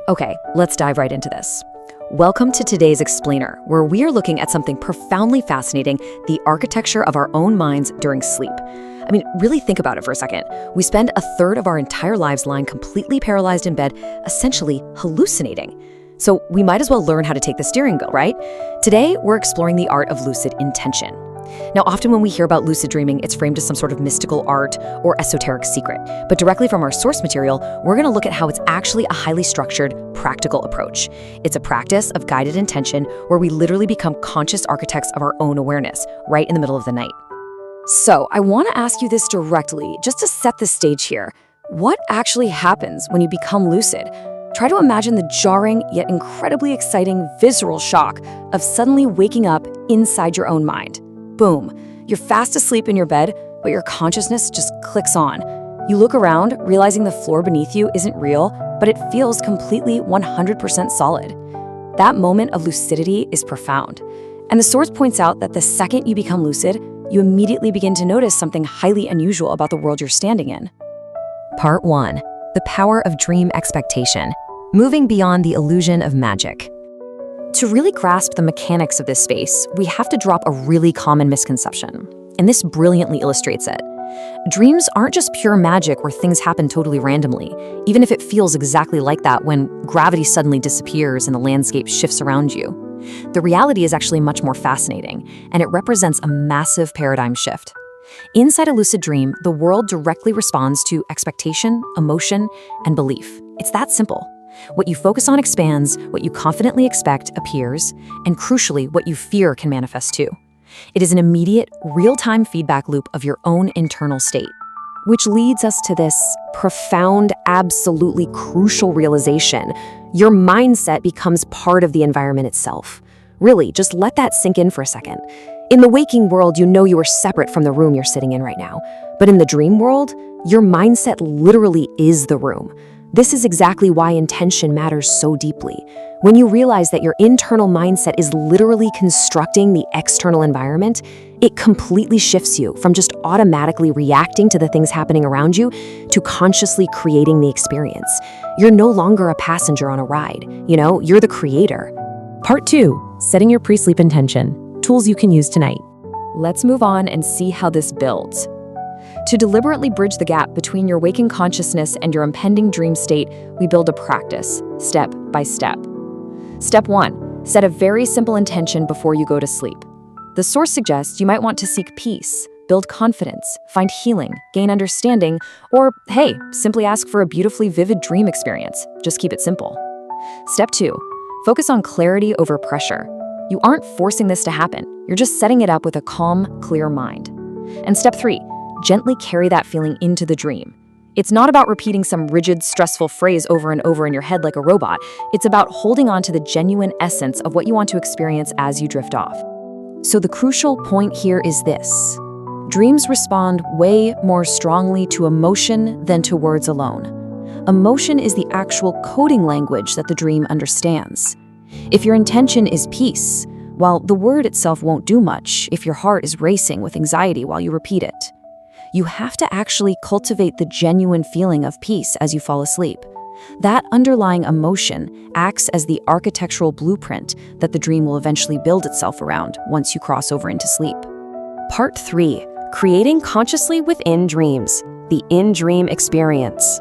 Okay, let's dive right into this. Welcome to today's Explainer, where we are looking at something profoundly fascinating, the architecture of our own minds during sleep. I mean, really think about it for a second. We spend a third of our entire lives lying completely paralyzed in bed, essentially hallucinating. So we might as well learn how to take the steering wheel, right? Today, we're exploring the art of lucid intention. Now, often when we hear about lucid dreaming, it's framed as some sort of mystical art or esoteric secret. But directly from our source material, we're going to look at how it's actually a highly structured, practical approach. It's a practice of guided intention where we literally become conscious architects of our own awareness, right in the middle of the night. So, I want to ask you this directly, just to set the stage here. What actually happens when you become lucid? Try to imagine the jarring, yet incredibly exciting, visceral shock of suddenly waking up inside your own mind. Boom. You're fast asleep in your bed, but your consciousness just clicks on. You look around, realizing the floor beneath you isn't real, but it feels completely 100% solid. That moment of lucidity is profound. And the source points out that the second you become lucid, you immediately begin to notice something highly unusual about the world you're standing in. Part 1. The power of dream expectation. Moving beyond the illusion of magic. To really grasp the mechanics of this space, we have to drop a really common misconception, and this brilliantly illustrates it. Dreams aren't just pure magic where things happen totally randomly, even if it feels exactly like that when gravity suddenly disappears and the landscape shifts around you. The reality is actually much more fascinating, and it represents a massive paradigm shift. Inside a lucid dream, the world directly responds to expectation, emotion, and belief. It's that simple. What you focus on expands, what you confidently expect appears, and crucially, what you fear can manifest too. It is an immediate, real-time feedback loop of your own internal state. Which leads us to this profound, absolutely crucial realization. Your mindset becomes part of the environment itself. Really, just let that sink in for a second. In the waking world, you know you are separate from the room you're sitting in right now. But in the dream world, your mindset literally is the room. This is exactly why intention matters so deeply. When you realize that your internal mindset is literally constructing the external environment, it completely shifts you from just automatically reacting to the things happening around you to consciously creating the experience. You're no longer a passenger on a ride, you're the creator. Part 2, setting your pre-sleep intention, tools you can use tonight. Let's move on and see how this builds. To deliberately bridge the gap between your waking consciousness and your impending dream state, we build a practice, step by step. Step 1, set a very simple intention before you go to sleep. The source suggests you might want to seek peace, build confidence, find healing, gain understanding, or, hey, simply ask for a beautifully vivid dream experience. Just keep it simple. Step 2, focus on clarity over pressure. You aren't forcing this to happen. You're just setting it up with a calm, clear mind. And Step 3, gently carry that feeling into the dream. It's not about repeating some rigid, stressful phrase over and over in your head like a robot. It's about holding on to the genuine essence of what you want to experience as you drift off. So the crucial point here is this. Dreams respond way more strongly to emotion than to words alone. Emotion is the actual coding language that the dream understands. If your intention is peace, while the word itself won't do much if your heart is racing with anxiety while you repeat it. You have to actually cultivate the genuine feeling of peace as you fall asleep. That underlying emotion acts as the architectural blueprint that the dream will eventually build itself around once you cross over into sleep. Part 3, creating consciously within dreams, the in-dream experience.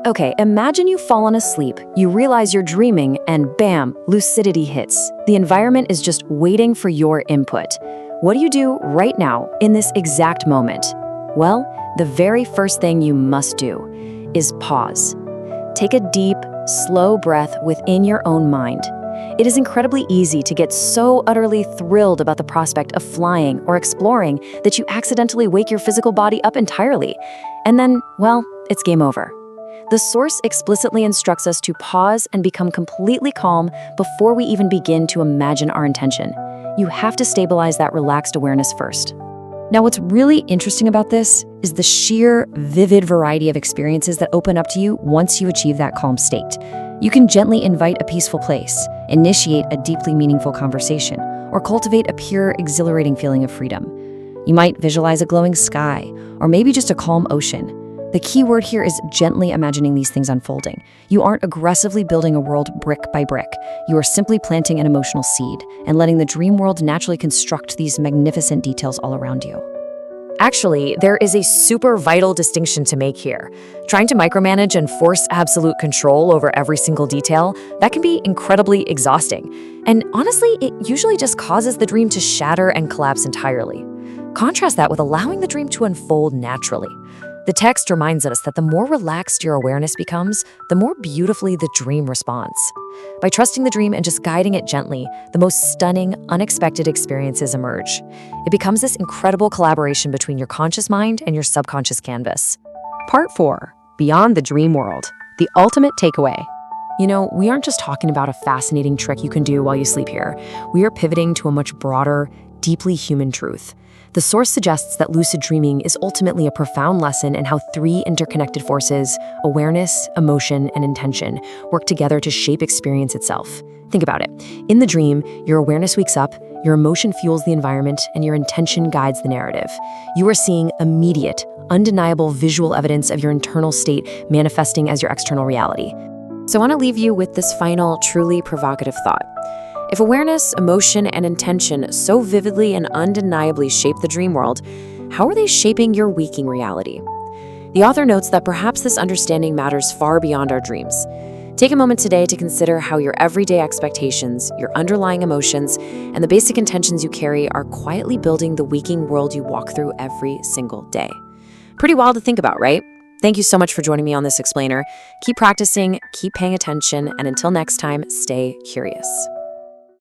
Okay, imagine you've fallen asleep, you realize you're dreaming, and bam, lucidity hits. The environment is just waiting for your input. What do you do right now in this exact moment? Well, the very first thing you must do is pause. Take a deep, slow breath within your own mind. It is incredibly easy to get so utterly thrilled about the prospect of flying or exploring that you accidentally wake your physical body up entirely. And then, well, it's game over. The source explicitly instructs us to pause and become completely calm before we even begin to imagine our intention. You have to stabilize that relaxed awareness first. Now, what's really interesting about this is the sheer, vivid variety of experiences that open up to you once you achieve that calm state. You can gently invite a peaceful place, initiate a deeply meaningful conversation, or cultivate a pure, exhilarating feeling of freedom. You might visualize a glowing sky, or maybe just a calm ocean. The key word here is gently imagining these things unfolding. You aren't aggressively building a world brick by brick. You are simply planting an emotional seed and letting the dream world naturally construct these magnificent details all around you. Actually, there is a super vital distinction to make here. Trying to micromanage and force absolute control over every single detail, that can be incredibly exhausting. And honestly, it usually just causes the dream to shatter and collapse entirely. Contrast that with allowing the dream to unfold naturally. The text reminds us that the more relaxed your awareness becomes, the more beautifully the dream responds. By trusting the dream and just guiding it gently, the most stunning, unexpected experiences emerge. It becomes this incredible collaboration between your conscious mind and your subconscious canvas. Part 4. Beyond the dream world. The ultimate takeaway. You know, we aren't just talking about a fascinating trick you can do while you sleep here. We are pivoting to a much broader, deeply human truth. The source suggests that lucid dreaming is ultimately a profound lesson in how 3 interconnected forces, awareness, emotion, and intention, work together to shape experience itself. Think about it. In the dream, your awareness wakes up, your emotion fuels the environment, and your intention guides the narrative. You are seeing immediate, undeniable visual evidence of your internal state manifesting as your external reality. So I want to leave you with this final, truly provocative thought. If awareness, emotion, and intention so vividly and undeniably shape the dream world, how are they shaping your waking reality? The author notes that perhaps this understanding matters far beyond our dreams. Take a moment today to consider how your everyday expectations, your underlying emotions, and the basic intentions you carry are quietly building the waking world you walk through every single day. Pretty wild to think about, right? Thank you so much for joining me on this explainer. Keep practicing, keep paying attention, and until next time, stay curious.